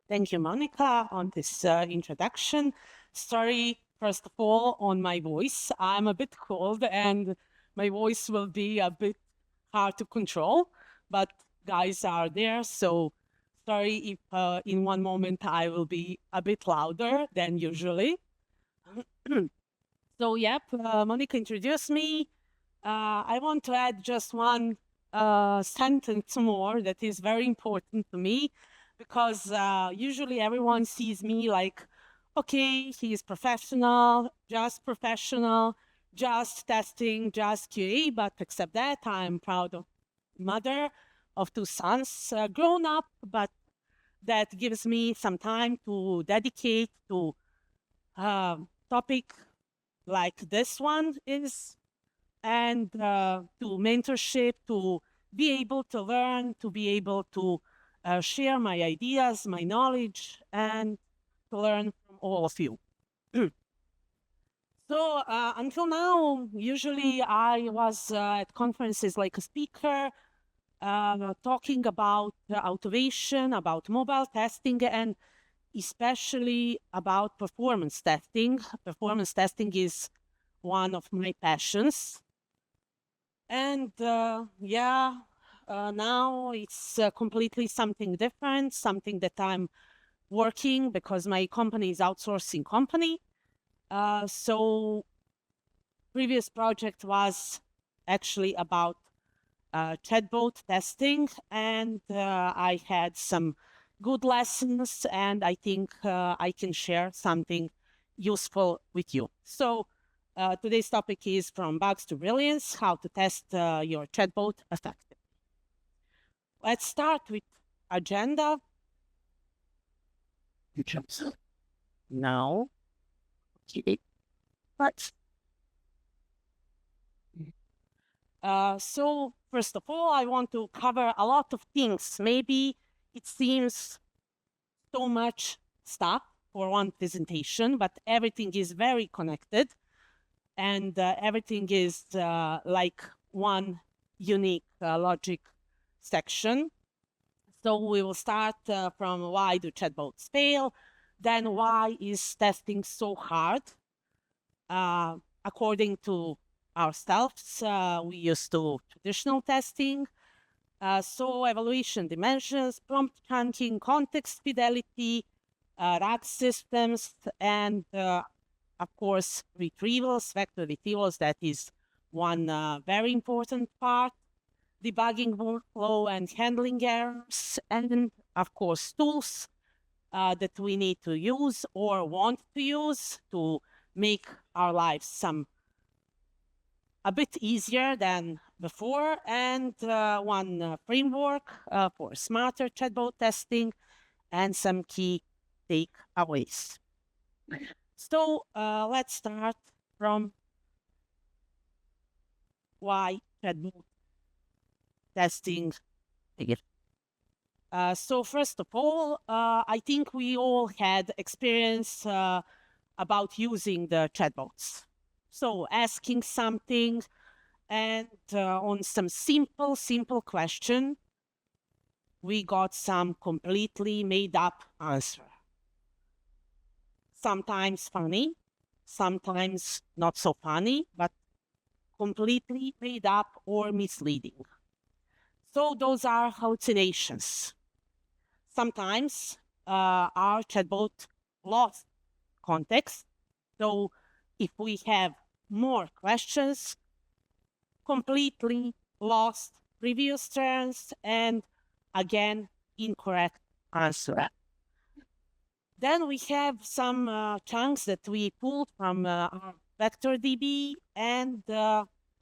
Thank you, Monica, on this introduction. Sorry, first of all, on my voice. I'm a bit cold and my voice will be a bit hard to control, but guys are there, so sorry if in one moment I will be a bit louder than usually. So, yep, Monica introduced me. I want to add just one sentence more that is very important to me, because usually everyone sees me like, okay, he is professional, just testing, just QA, but except that, I'm proud of mother of two sons, grown up, but that gives me some time to dedicate to topic like this one is, and to mentorship, to be able to learn, to be able to share my ideas, my knowledge, and to learn from all of you. So until now, usually I was at conferences like a speaker, talking about automation, about mobile testing, and especially about performance testing. Performance testing is one of my passions. And now it's completely something different, something that I'm working because my company is outsourcing company. So previous project was actually about chatbot testing, and I had some good lessons, and I think I can share something useful with you. So today's topic is from bugs to brilliance, how to test your chatbot effectively. Let's start with agenda. No. Okay. But so first of all, I want to cover a lot of things. Maybe it seems so much stuff for one presentation, but everything is very connected, and everything is like one unique logic section. So we will start from why do chatbots fail, then why is testing so hard? According to ourselves, we used to traditional testing. So evaluation dimensions, prompt chunking, context fidelity, RAG systems, and of course, retrievals, vector retrievals, that is one very important part, debugging workflow and handling errors, and of course, tools that we need to use or want to use to make our lives a bit easier than before, and one framework for smarter chatbot testing, and some key takeaways. So let's start from why chatbot testing fail. So first of all, I think we all had experience about using the chatbots. So asking something, and on some simple question, we got some completely made up answer. Sometimes funny, sometimes not so funny, but completely made up or misleading. So those are hallucinations. Sometimes our chatbot lost context. So if we have more questions, completely lost previous turns, and again, incorrect answer. Then we have some chunks that we pulled from our vector DB, and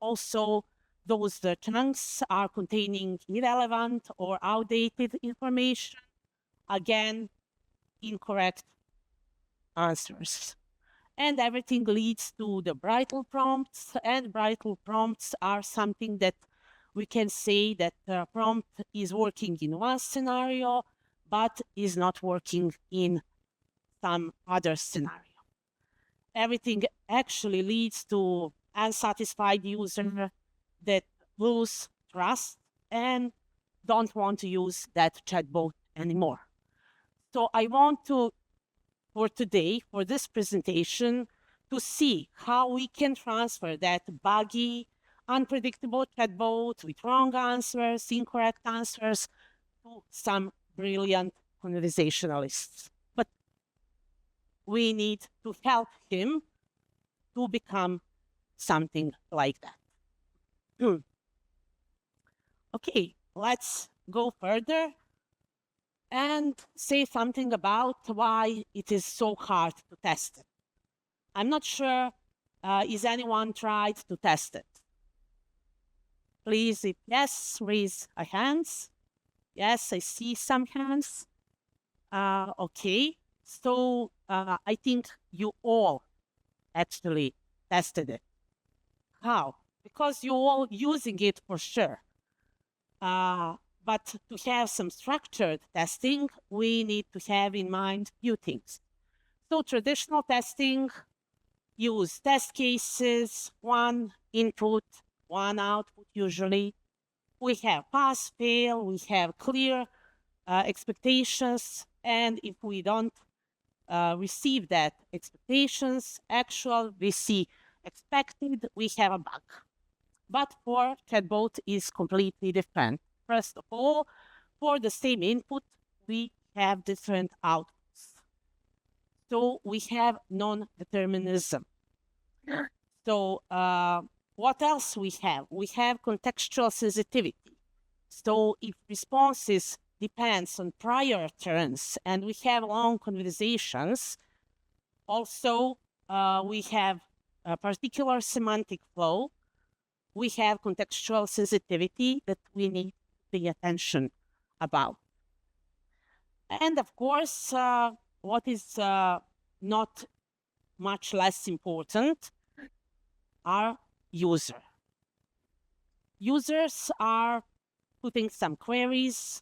also those chunks are containing irrelevant or outdated information. Again, incorrect answers. And everything leads to the brittle prompts, and brittle prompts are something that we can say that the prompt is working in one scenario, but is not working in some other scenario. everything actually leads to unsatisfied user that lose trust and don't want to use that chatbot anymore. So I want to, for today, for this presentation, to see how we can transfer that buggy, unpredictable chatbot with wrong answers, incorrect answers, to some brilliant conversationalists. But we need to help him to become something like that. Okay, let's go further and say something about why it is so hard to test it. I'm not sure, is anyone tried to test it? Please, if yes, raise a hands. Yes, I see some hands. Okay, so I think you all actually tested it. How? Because you're all using it for sure. But to have some structured testing, we need to have in mind few things. So traditional testing use test cases, one input, one output usually. We have pass, fail, we have clear expectations, and if we don't receive that expectations, actual, we see expected, we have a bug. But for chatbot is completely different. First of all, for the same input, we have different outputs. So we have non-determinism. So what else we have? We have contextual sensitivity. So if responses depends on prior turns and we have long conversations, also we have a particular semantic flow. We have contextual sensitivity that we need to pay attention about. And of course, what is not much less important are user. Users are putting some queries,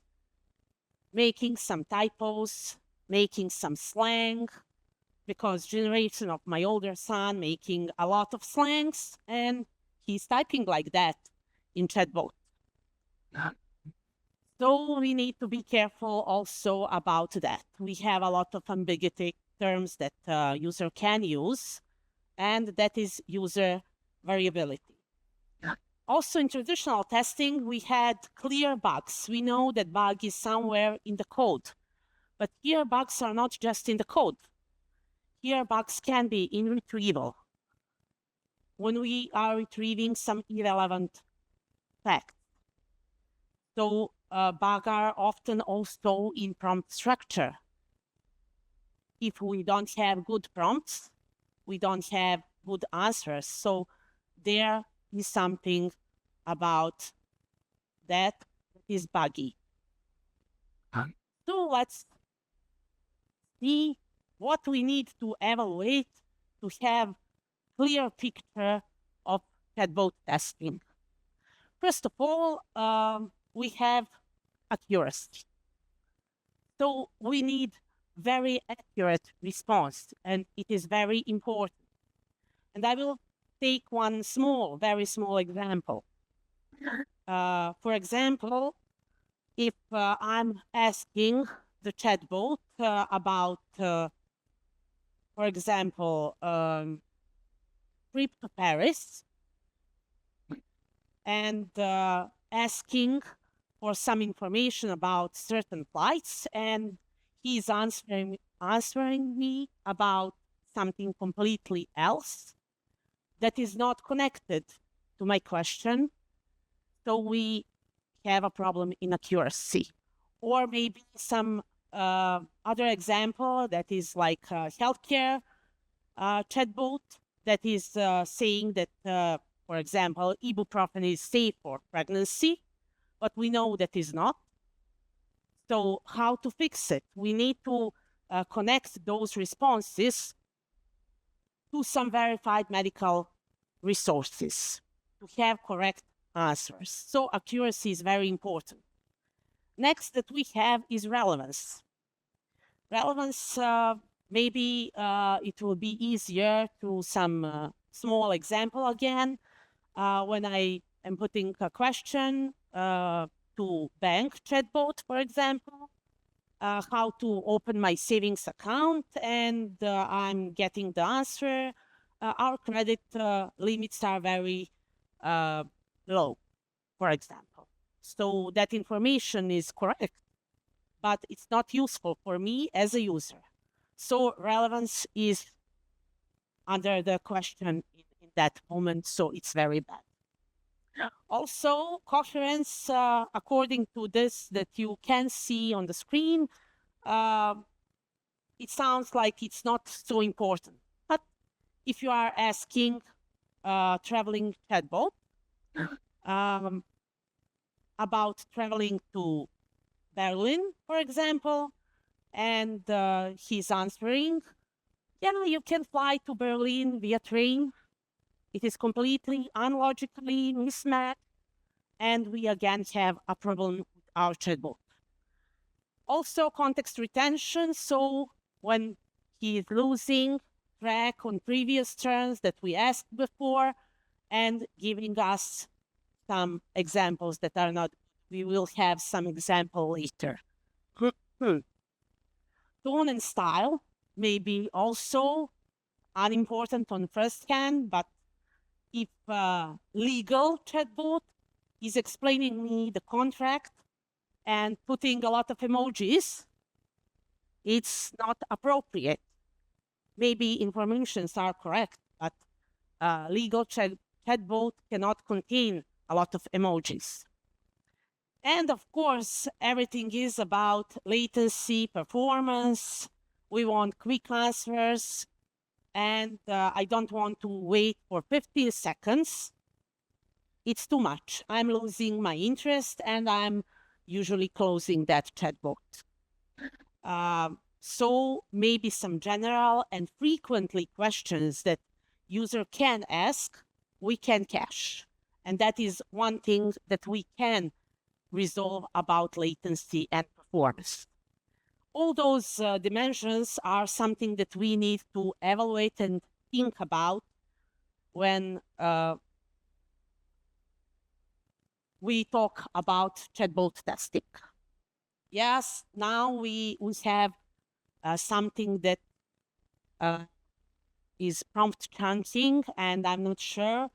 making some typos, making some slang, because generation of my older son making a lot of slangs, and he's typing like that in chatbot. So we need to be careful also about that. We have a lot of ambiguity terms that user can use, and that is user variability. Also, in traditional testing, we had clear bugs. We know that bug is somewhere in the code, but here bugs are not just in the code. Here bugs can be in retrieval. When we are retrieving some irrelevant facts. So bugs are often also in prompt structure. If we don't have good prompts, we don't have good answers. So there is something about that is buggy. So let's see what we need to evaluate to have clear picture of chatbot testing. First of all, we have accuracy. So we need very accurate response, and it is very important. And I will take one very small example. For example, if I'm asking the chatbot about, for example, trip to Paris, and asking for some information about certain flights, and he's answering me about something completely else that is not connected to my question. So we have a problem in accuracy. Or maybe some other example that is like healthcare chatbot that is saying that, for example, ibuprofen is safe for pregnancy, but we know that is not. So how to fix it? We need to connect those responses to some verified medical resources to have correct answers. So accuracy is very important. Next that we have is relevance. Relevance maybe it will be easier through some small example again. When I am putting a question to bank chatbot, for example, how to open my savings account, and I'm getting the answer. Our credit limits are very low, for example. So that information is correct, but it's not useful for me as a user. So relevance is under the question in that moment, so it's very bad. Also, coherence, according to this that you can see on the screen, it sounds like it's not so important. But if you are asking traveling chatbot about traveling to Berlin, for example, and he's answering, yeah, you can fly to Berlin via train. It is completely unlogically mismatched, and we again have a problem with our chatbot. Also, context retention. So when he is losing track on previous terms that we asked before and giving us some examples that are not, we will have some example later. Tone and style may be also unimportant on first scan, but if legal chatbot is explaining me the contract and putting a lot of emojis, it's not appropriate. Maybe informations are correct, but legal chatbot cannot contain a lot of emojis. And of course, everything is about latency, performance. We want quick answers, and I don't want to wait for 15 seconds. It's too much. I'm losing my interest, and I'm usually closing that chatbot. So maybe some general and frequently questions that user can ask, we can cache. And that is one thing that we can resolve about latency and performance. All those dimensions are something that we need to evaluate and think about when we talk about chatbot testing. Yes, now we have something that is prompt chunking, and I'm not sure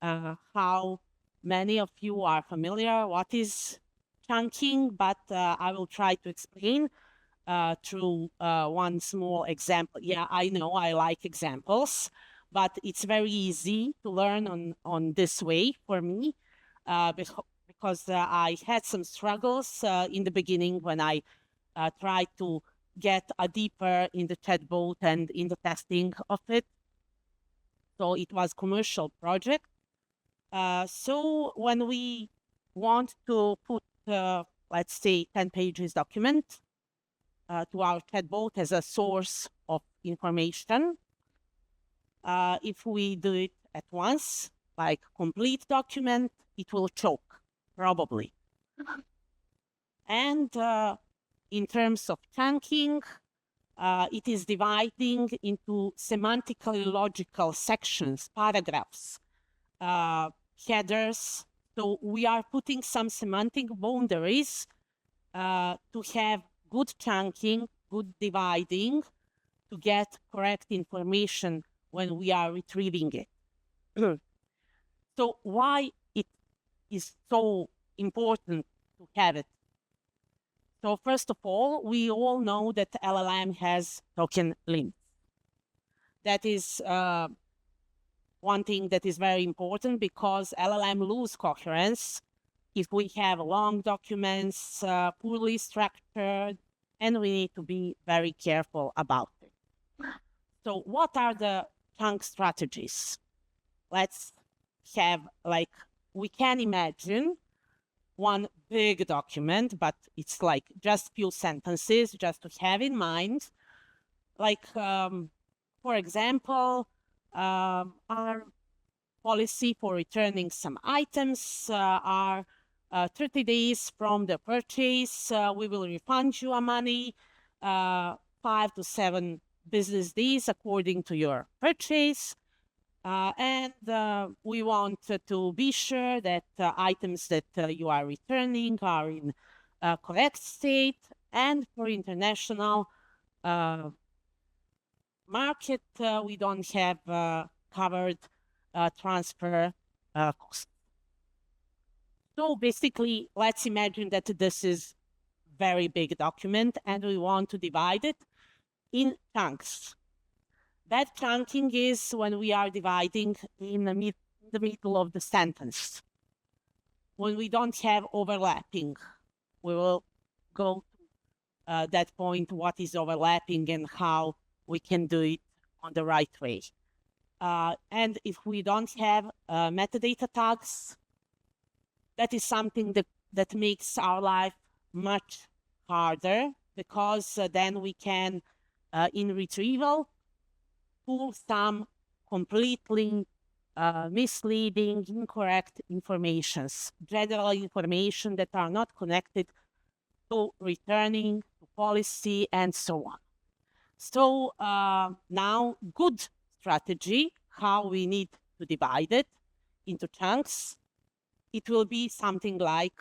how many of you are familiar what is chunking, but I will try to explain through one small example. Yeah, I know I like examples, but it's very easy to learn on this way for me because I had some struggles in the beginning when I tried to get a deeper in the chatbot and in the testing of it. So it was commercial project. So when we want to put, let's say, 10 pages document to our chatbot as a source of information, if we do it at once, like complete document, it will choke, probably. And in terms of chunking, it is dividing into semantically logical sections, paragraphs, headers. So we are putting some semantic boundaries to have good chunking, good dividing, to get correct information when we are retrieving it. So why it is so important to have it? So first of all, we all know that LLM has token limits. That is one thing that is very important because LLM lose coherence if we have long documents, poorly structured, and we need to be very careful about it. So what are the chunk strategies? Let's have, like, we can imagine one big document, but it's like just few sentences, just to have in mind. Like, for example, our policy for returning some items are 30 days from the purchase. We will refund you our money 5 to 7 business days according to your purchase. And we want to be sure that items that you are returning are in correct state. And for international market, we don't have covered transfer costs. So basically, let's imagine that this is very big document and we want to divide it in chunks. That chunking is when we are dividing in the middle of the sentence. When we don't have overlapping, we will go to that point, what is overlapping and how we can do it on the right way. And if we don't have metadata tags, that is something that makes our life much harder, because then we can, in retrieval, pull some completely misleading, incorrect informations, general information that are not connected to returning, to policy, and so on. So now, good strategy, how we need to divide it into chunks. It will be something like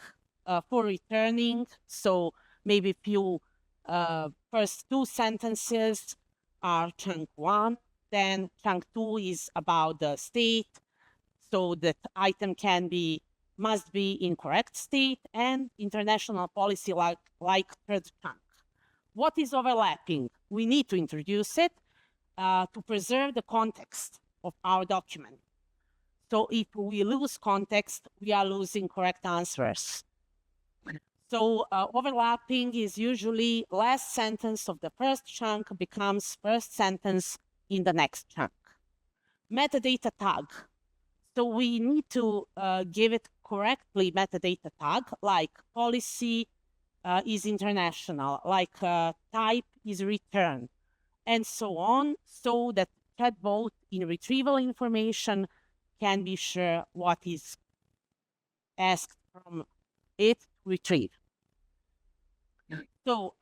for returning, so maybe few first two sentences are chunk 1, then chunk 2 is about the state, so that item must be in correct state, and international policy like third chunk. What is overlapping? We need to introduce it to preserve the context of our document. So if we lose context, we are losing correct answers. So overlapping is usually last sentence of the first chunk becomes first sentence in the next chunk. Metadata tag. So we need to give it correctly metadata tag, like policy is international, like type is return, and so on, so that chatbot in retrieval information can be sure what is asked from it to retrieve. So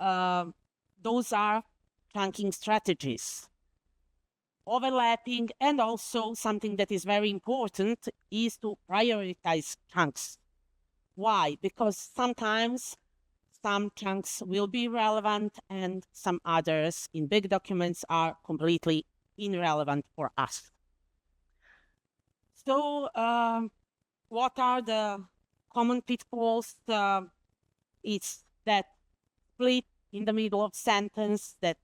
those are chunking strategies. Overlapping, and also something that is very important is to prioritize chunks. Why? Because sometimes some chunks will be relevant and some others in big documents are completely irrelevant for us. So what are the common pitfalls? It's that split in the middle of sentence that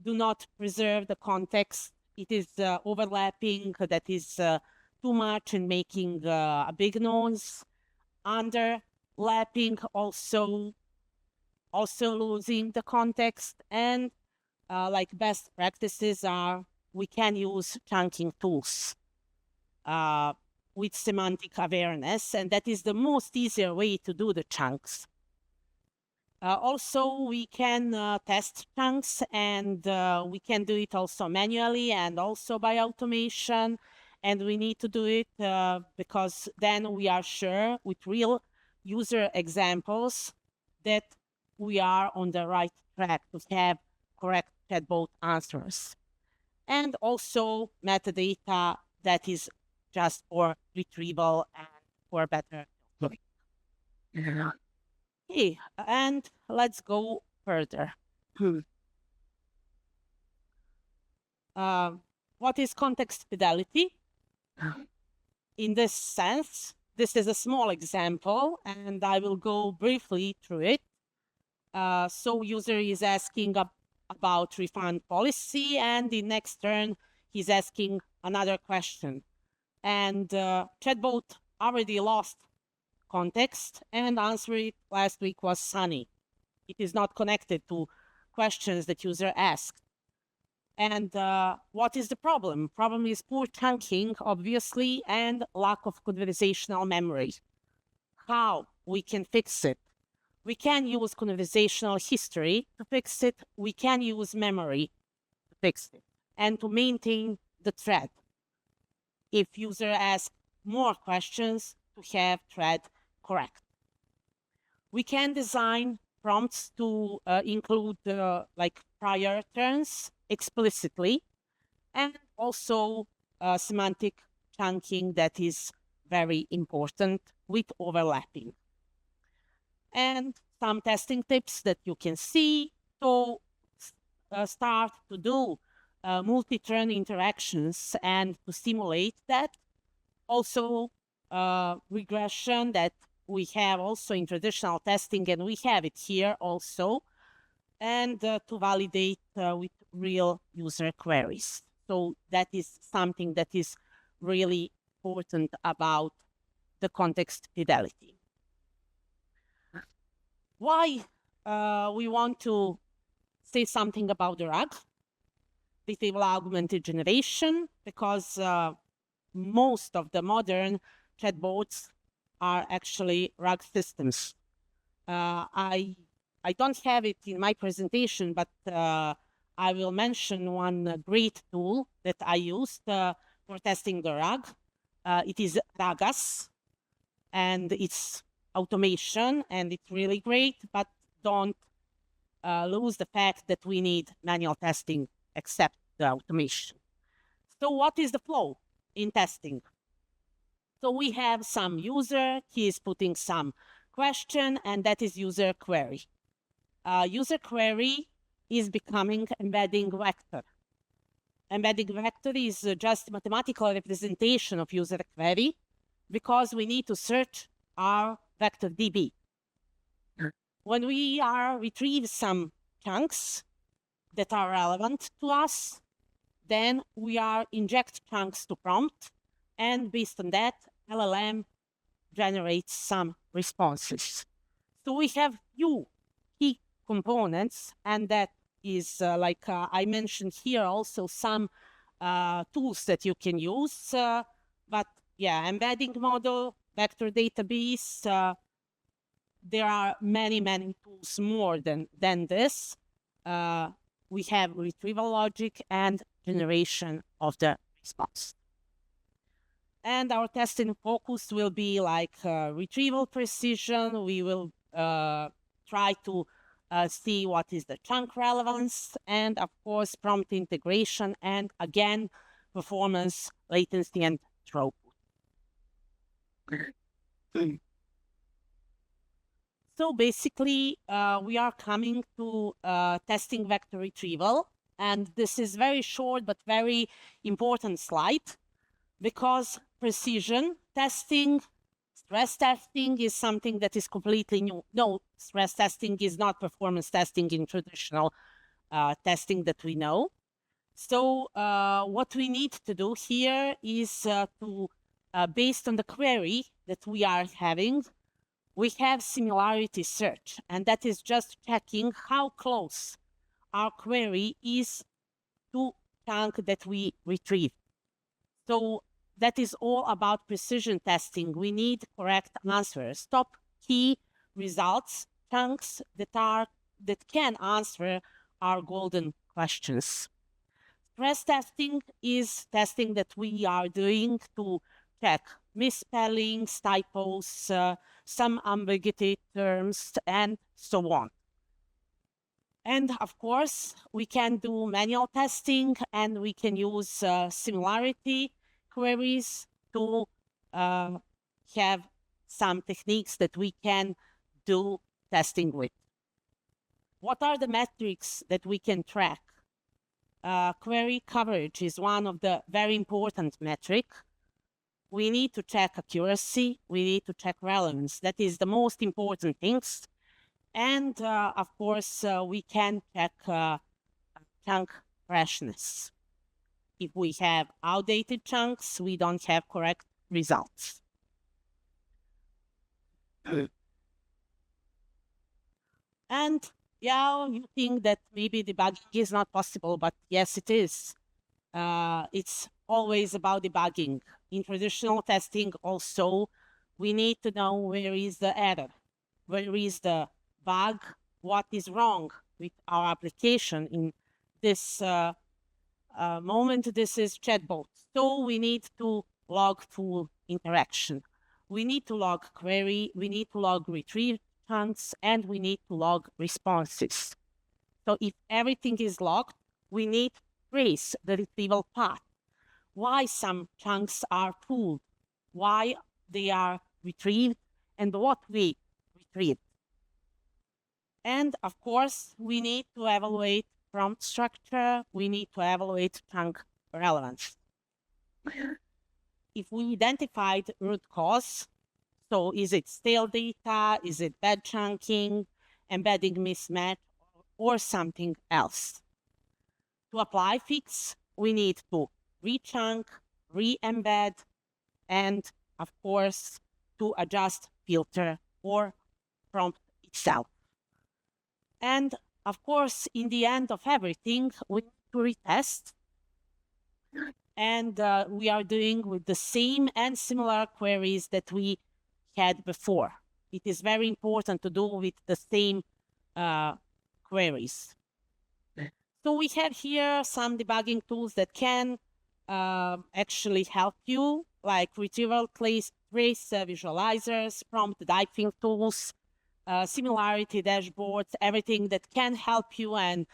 do not preserve the context. It is overlapping that is too much and making a big noise. Underlapping also losing the context. And like best practices are, we can use chunking tools with semantic awareness, and that is the most easier way to do the chunks. Also, we can test chunks, and we can do it also manually and also by automation. And we need to do it because then we are sure with real user examples that we are on the right track to have correct chatbot answers. And also metadata that is just for retrieval and for better. Okay, and let's go further. What is context fidelity? In this sense, this is a small example, and I will go briefly through it. So user is asking about refund policy, and in next turn, he's asking another question. And chatbot already lost context and answer it last week was sunny. It is not connected to questions that user asked. And what is the problem? Problem is poor chunking, obviously, and lack of conversational memory. How we can fix it? We can use conversational history to fix it. We can use memory to fix it and to maintain the thread. If user asks more questions, to have thread correct. We can design prompts to include like prior turns explicitly, and also semantic chunking that is very important with overlapping. And some testing tips that you can see to start to do multi-turn interactions and to simulate that. Also, regression that we have also in traditional testing, and we have it here also, and to validate with real user queries. So that is something that is really important about the context fidelity. Why we want to say something about the RAG, retrieval augmented generation, because most of the modern chatbots are actually RAG systems. I don't have it in my presentation, but I will mention one great tool that I used for testing the RAG. It is RAGAS, and it's automation, and it's really great, but don't lose the fact that we need manual testing except the automation. So what is the flow in testing? So we have some user, he is putting some question, and that is user query. User query is becoming embedding vector. Embedding vector is just mathematical representation of user query, because we need to search our vector DB. When we are retrieve some chunks that are relevant to us, then we are inject chunks to prompt, and based on that, LLM generates some responses. So we have few key components, and that is like I mentioned here also some tools that you can use. But yeah, embedding model, vector database, there are many tools more than this. We have retrieval logic and generation of the response. And our testing focus will be like retrieval precision. We will try to see what is the chunk relevance, and of course prompt integration, and again performance, latency, and throughput. So basically, we are coming to testing vector retrieval, and this is very short but very important slide, because precision testing, stress testing is something that is completely new. No, stress testing is not performance testing in traditional testing that we know. So what we need to do here is to, based on the query that we are having, we have similarity search, and that is just checking how close our query is to chunk that we retrieve. So that is all about precision testing. We need correct answers, top key results, chunks that can answer our golden questions. Stress testing is testing that we are doing to check misspellings, typos, some ambiguity terms, and so on. And of course, we can do manual testing, and we can use similarity queries to have some techniques that we can do testing with. What are the metrics that we can track? Query coverage is one of the very important metrics. We need to check accuracy. We need to check relevance. That is the most important things. And of course, we can check chunk freshness. If we have outdated chunks, we don't have correct results. And yeah, you think that maybe debugging is not possible, but yes, it is. It's always about debugging. In traditional testing also, we need to know where is the error, where is the bug, what is wrong with our application. In this moment, this is chatbot. So we need to log full interaction. We need to log query, we need to log retrieve chunks, and we need to log responses. So if everything is locked, we need to trace the retrieval path. Why some chunks are pulled, why they are retrieved, and what we retrieved. And of course, we need to evaluate prompt structure, we need to evaluate chunk relevance. If we identified root cause, so is it stale data, is it bad chunking, embedding mismatch, or something else? To apply fix, we need to rechunk, re-embed, and of course, to adjust filter or prompt itself. And of course, in the end of everything, we need to retest. And we are doing with the same and similar queries that we had before. It is very important to do with the same queries. So we have here some debugging tools that can actually help you, like retrieval trace visualizers, prompt typing tools, similarity dashboards, everything that can help you and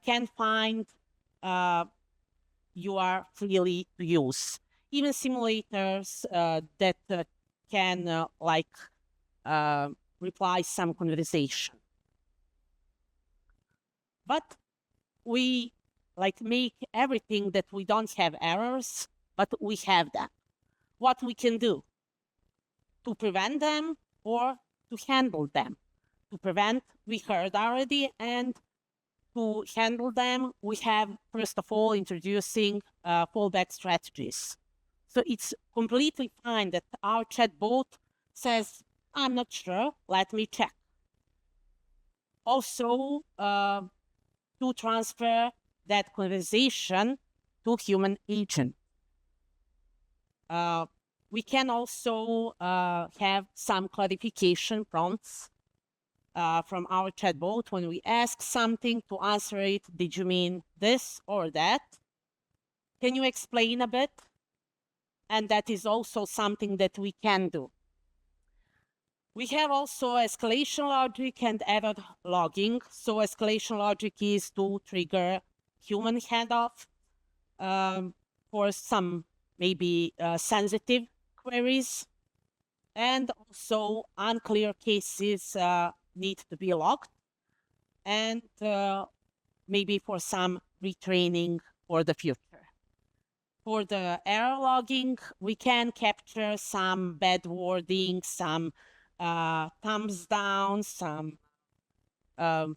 can find you are freely to use. Even simulators that can reply some conversation. But we make everything that we don't have errors, but we have them. What we can do to prevent them or to handle them. To prevent, we heard already, and to handle them, we have, first of all, introducing fallback strategies. So it's completely fine that our chatbot says, I'm not sure, let me check. Also, to transfer that conversation to human agent. We can also have some clarification prompts from our chatbot when we ask something to answer it. Did you mean this or that? Can you explain a bit? And that is also something that we can do. We have also escalation logic and error logging. So escalation logic is to trigger human handoff for some maybe sensitive queries. And also unclear cases need to be logged. And maybe for some retraining for the future. For the error logging, we can capture some bad wording, some thumbs down, some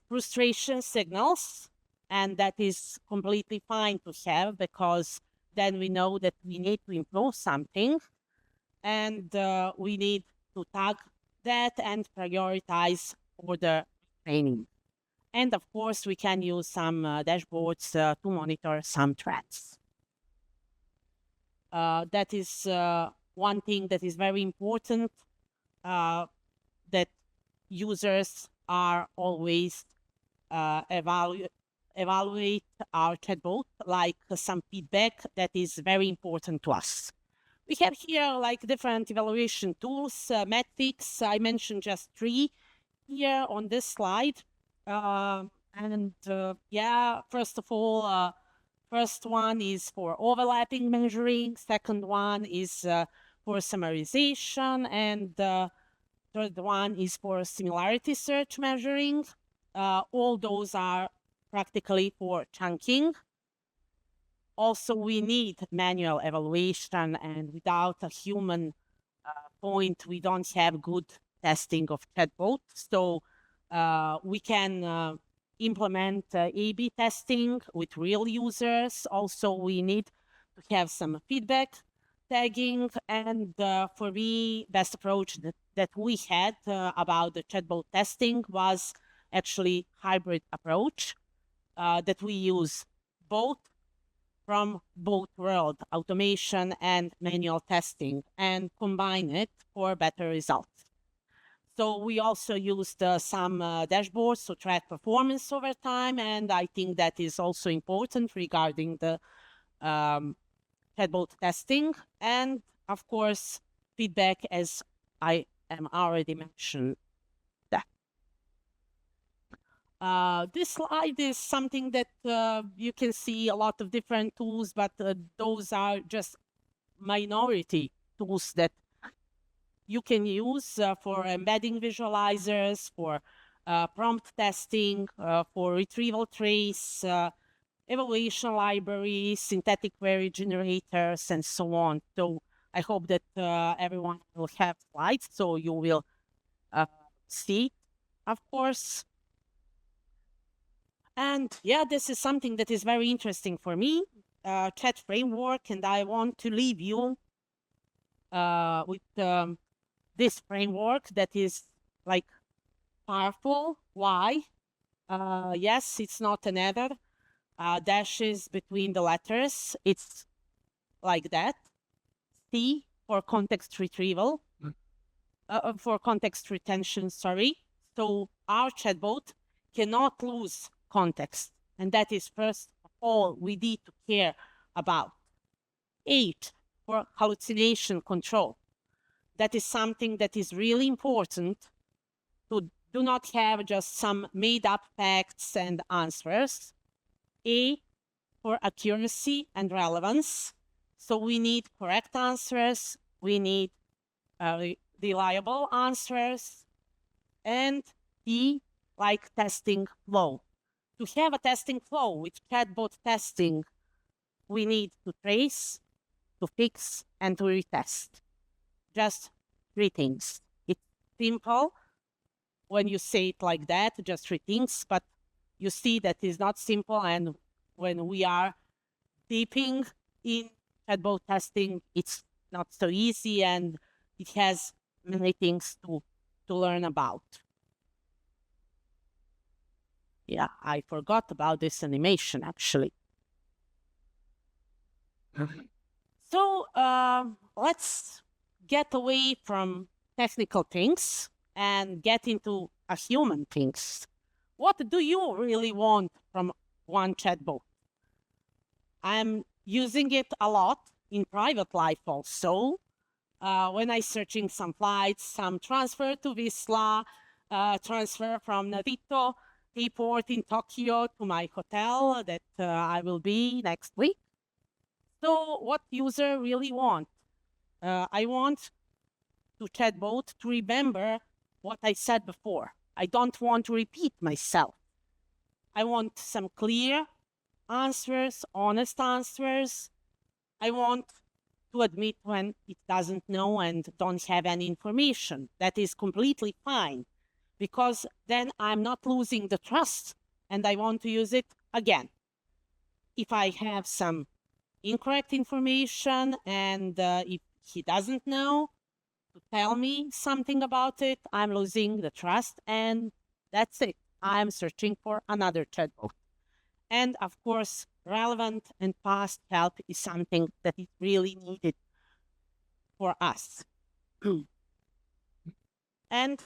frustration signals, and that is completely fine to have because then we know that we need to improve something and we need to tag that and prioritize for the training. And of course, we can use some dashboards to monitor some trends. That is one thing that is very important, that users are always evaluate our chatbot, like some feedback that is very important to us. We have here different evaluation tools, metrics. I mentioned just 3 here on this slide. First of all, first one is for overlapping measuring. Second one is for summarization. And third one is for similarity search measuring. All those are practically for chunking. Also, we need manual evaluation, and without a human point, we don't have good testing of chatbot. So we can implement A/B testing with real users. Also, we need to have some feedback tagging. And for me, best approach that we had about the chatbot testing was actually hybrid approach that we use both from both world, automation and manual testing, and combine it for better results. So we also used some dashboards to track performance over time, and I think that is also important regarding the chatbot testing. And of course, feedback, as I am already mentioned that. This slide is something that you can see a lot of different tools, but those are just minority tools that you can use for embedding visualizers, for prompt testing, for retrieval trace, evaluation libraries, synthetic query generators, and so on. So I hope that everyone will have slides, so you will see, of course. And yeah, this is something that is very interesting for me, chat framework, and I want to leave you with this framework that is like powerful. Why? Yes, it's not another dashes between the letters. It's like that. C for context retrieval, for context retention, sorry. So our chatbot cannot lose context. And that is first of all we need to care about. 8 for hallucination control. That is something that is really important to do not have just some made up facts and answers. A for accuracy and relevance. So we need correct answers, we need reliable answers, and D, like testing flow. To have a testing flow with chatbot testing, we need to trace, to fix, and to retest. Just 3 things. It's simple when you say it like that, just 3 things, but you see that it's not simple, and when we are deeping in chatbot testing, it's not so easy, and it has many things to learn about. Yeah, I forgot about this animation, actually. So let's get away from technical things and get into a human things. What do you really want from one chatbot? I'm using it a lot in private life also. When I'm searching some flights, some transfer to Visla, transfer from Narita airport in Tokyo to my hotel that I will be next week. So what user really want? I want to chatbot to remember what I said before. I don't want to repeat myself. I want some clear answers, honest answers. I want to admit when it doesn't know and don't have any information. That is completely fine, because then I'm not losing the trust and I want to use it again. If I have some incorrect information and if he doesn't know to tell me something about it, I'm losing the trust, and that's it. I'm searching for another chatbot. And of course, relevant and past help is something that is really needed for us. And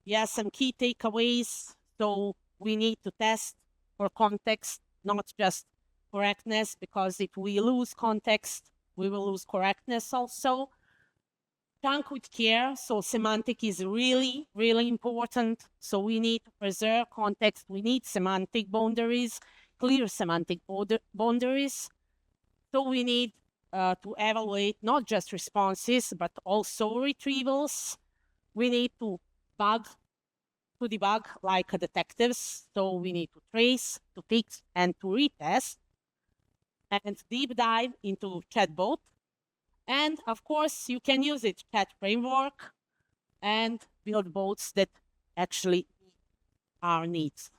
yeah, some key takeaways. So we need to test for context, not just correctness, because if we lose context, we will lose correctness also. Chunk with care, so semantic is really, really important. So we need to preserve context. We need semantic boundaries, clear semantic boundaries. So we need to evaluate not just responses, but also retrievals. We need to debug like detectives. So we need to trace, to fix, and to retest, and deep dive into chatbot. And of course, you can use it, chat framework, and build bots that actually meet our needs.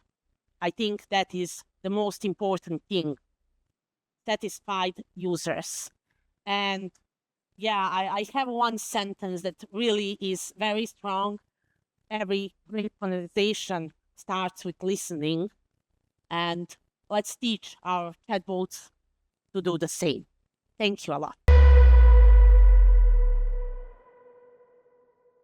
I think that is the most important thing, satisfied users. And yeah, I have one sentence that really is very strong. Every great conversation starts with listening, and let's teach our chatbots to do the same. Thank you a lot.